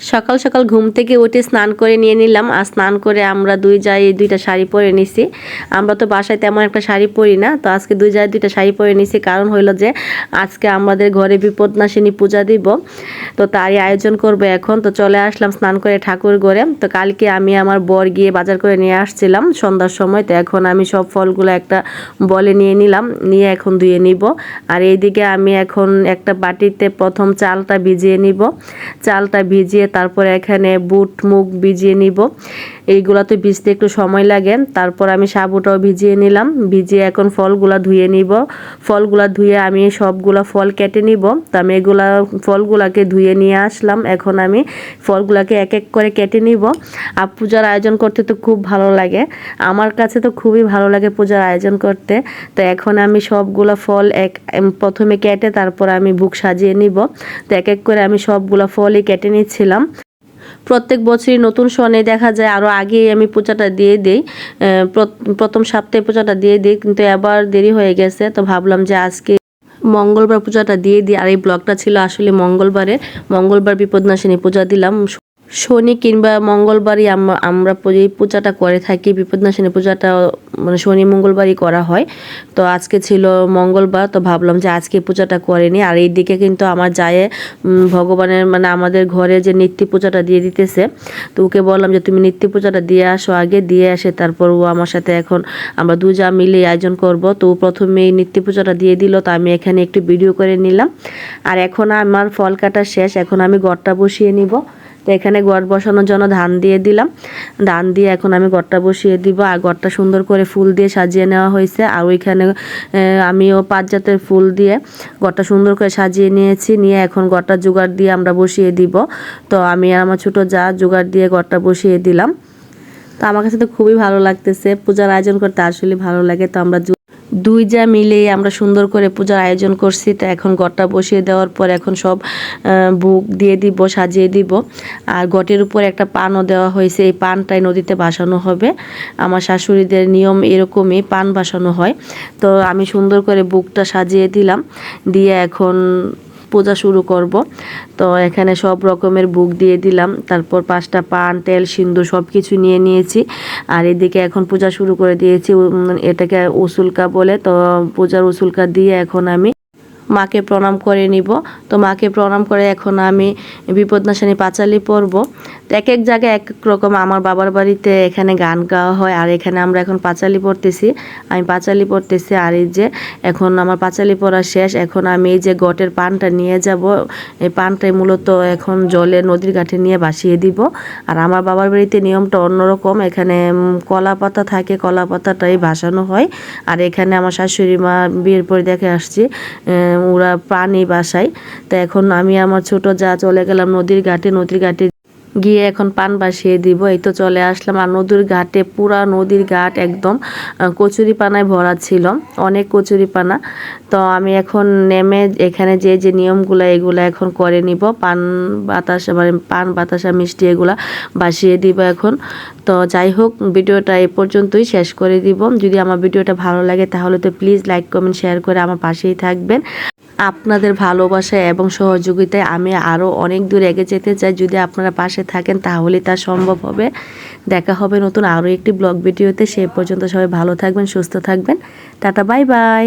সকাল সকাল ঘুম থেকে উঠে স্নান করে নিয়ে নিলাম। আর স্নান করে আমরা দুই জায়গায় দুইটা শাড়ি পরে নিছি। আমরা তো বাসায় তেমন একটা শাড়ি পরি না, তো আজকে দুই জায়গায় দুইটা শাড়ি পরে নিছি। কারণ হইলো যে আজকে আমাদের ঘরে বিপদনাশিনী পূজা দিব, তো তারই আয়োজন করবো এখন। তো চলে আসলাম স্নান করে ঠাকুর ঘরে। তো কালকে আমি আমার বর গিয়ে বাজার করে নিয়ে আসছিলাম সন্ধ্যার সময়। তো এখন আমি সব ফলগুলো একটা বলে নিয়ে নিলাম, নিয়ে এখন ধুয়ে নিব। আর এইদিকে আমি এখন একটা বাটিতে প্রথম চালটা ভিজিয়ে নিব। চালটা ভিজিয়ে তারপরে এখানে বুট মুগ ভিজিয়ে নিব। এইগুলা তো ভিজতে একটু সময় লাগে। তারপর আমি সাবুটাও ভিজিয়ে নিলাম। ভিজিয়ে এখন ফলগুলা ধুয়ে নিব। ফলগুলা ধুয়ে আমি সবগুলা ফল কেটে নিব। তো আমি এগুলা ফলগুলাকে ধুয়ে নিয়ে আসলাম। এখন আমি ফলগুলাকে এক এক করে কেটে নিব। আর পূজার আয়োজন করতে তো খুব ভালো লাগে, আমার কাছে তো খুবই ভালো লাগে পূজার আয়োজন করতে। তো এখন আমি সবগুলা ফল প্রথমে কেটে তারপর আমি বুক সাজিয়ে নিব। তো এক এক করে আমি সবগুলা ফলই কেটে নিচ্ছিলাম। প্রত্যেক বছরই নতুন সনে দেখা যায় আরও আগেই আমি পূজাটা দিয়ে দিই, প্রথম সপ্তাহে পূজাটা দিয়ে দিই, কিন্তু এবার দেরি হয়ে গেছে। তো ভাবলাম যে আজকে মঙ্গলবার পূজাটা দিয়ে দিই। আর এই ব্লগটা ছিল আসলে মঙ্গলবার বিপদনাশিনী পূজা দিলাম। শনি কিংবা মঙ্গলবারই আমরা এই পূজাটা করে থাকি। বিপদনাশিনী পূজাটা মানে শনি মঙ্গলবারই করা হয়। তো আজকে ছিল মঙ্গলবার, তো ভাবলাম যে আজকে পূজাটা করে নিই। আর এইদিকে কিন্তু আমার জায়ে ভগবানের মানে আমাদের ঘরে যে নিত্য পূজাটা দিয়ে দিতেছে। তো ওকে বললাম যে তুমি নিত্য পূজাটা দিয়ে আসো, আগে দিয়ে আসে তারপর ও আমার সাথে এখন আমরা দুজা মিলে আয়োজন করব। তো প্রথমে এই নিত্য পূজাটা দিয়ে দিল, তো আমি এখানে একটু ভিডিও করে নিলাম। আর এখন আমার ফল কাটা শেষ, এখন আমি গড়টা বসিয়ে নিব। তো এখানে গড় বসানোর জন্য ধান দিয়ে দিলাম। ধান দিয়ে এখন আমি গড়টা বসিয়ে দিব। আর গড়টা সুন্দর করে ফুল দিয়ে সাজিয়ে নেওয়া হয়েছে। আর ওইখানে আমিও 5 জাতের ফুল দিয়ে গড়টা সুন্দর করে সাজিয়ে নিয়েছি। নিয়ে এখন গড়টা জোগাড় দিয়ে আমরা বসিয়ে দিব। তো আমি আর আমার ছোটো যা জোগাড় দিয়ে গড়টা বসিয়ে দিলাম। তো আমার কাছে তো খুবই ভালো লাগতেছে, পূজার আয়োজন করতে আসলে ভালো লাগে। তো আমরা দুই যা মিলে আমরা সুন্দর করে পূজার আয়োজন করছি। তো এখন গড়টা বসিয়ে দেওয়ার পর এখন সব ভোগ দিয়ে দিব, সাজিয়ে দিব। আর গটের উপর একটা পানও দেওয়া হয়েছে, এই পানটাই নদীতে ভাসানো হবে। আমার শাশুড়িদের নিয়ম এরকমই, পান ভাসানো হয়। তো আমি সুন্দর করে ভোগটা সাজিয়ে দিলাম, দিয়ে এখন পূজা শুরু করব। তো এখানে সব রকমের ভোগ দিয়ে দিলাম, তারপর 5টা পান তেল সিন্দুর সব কিছু নিয়ে নিয়েছি। আর এদিকে এখন পূজা শুরু করে দিয়েছি। এটাকে উসুলকা বলে। তো পূজার উসুলকা দিয়ে এখন আমি মাকে প্রণাম করে নিব। তো মাকে প্রণাম করে এখন আমি বিপদনাশিনী পাঁচালি পড়ব। তো এক এক জায়গায় এক এক রকম। আমার বাবার বাড়িতে এখানে গান গাওয়া হয়, আর এখানে আমরা এখন পাঁচালি পড়তেছি, আমি পাঁচালি পড়তেছি। আর এই যে এখন আমার পাঁচালি পড়া শেষ, এখন আমি এই যে গটের পানটা নিয়ে যাব। এই পানটাই মূলত এখন জলে নদীর ঘাটে নিয়ে ভাসিয়ে দিব। আর আমার বাবার বাড়িতে নিয়মটা অন্যরকম, এখানে কলা পাতা থাকে, কলা পাতাটাই ভাসানো হয়। আর এখানে আমার শাশুড়ি মা বিয়ের পরে দেখে আসছি ওরা পানি বাসায়। তো এখন আমি আমার ছোট যা চলে গেলাম নদীর ঘাটে গিয়ে এখন পান বাসিয়ে দিব। এই তো চলে আসলাম। আর নদীর ঘাটে পুরা নদীর ঘাট একদম কচুরি পানায় ভরা ছিল, অনেক কচুরি পানা। তো আমি এখন নেমে এখানে যে নিয়মগুলো এগুলো এখন করে নিব। পান বাতাসা মিষ্টি এগুলা বাসিয়ে দিব এখন। তো যাই হোক, ভিডিওটা এই পর্যন্তই শেষ করে দিব। যদি আমার ভিডিওটা ভালো লাগে তাহলে তো প্লিজ লাইক কমেন্ট শেয়ার করে আমার পাশেই থাকবেন। আপনাদের ভালোবাসা এবং সহযোগিতায় আমি আরও অনেক দূর এগিয়ে যেতে চাই। যদি আপনারা পাশে থাকেন তাহলে তা সম্ভব হবে। দেখা হবে নতুন আরও একটি ব্লগ ভিডিওতে। সেই পর্যন্ত সবাই ভালো থাকবেন, সুস্থ থাকবেন। Tata, bye bye.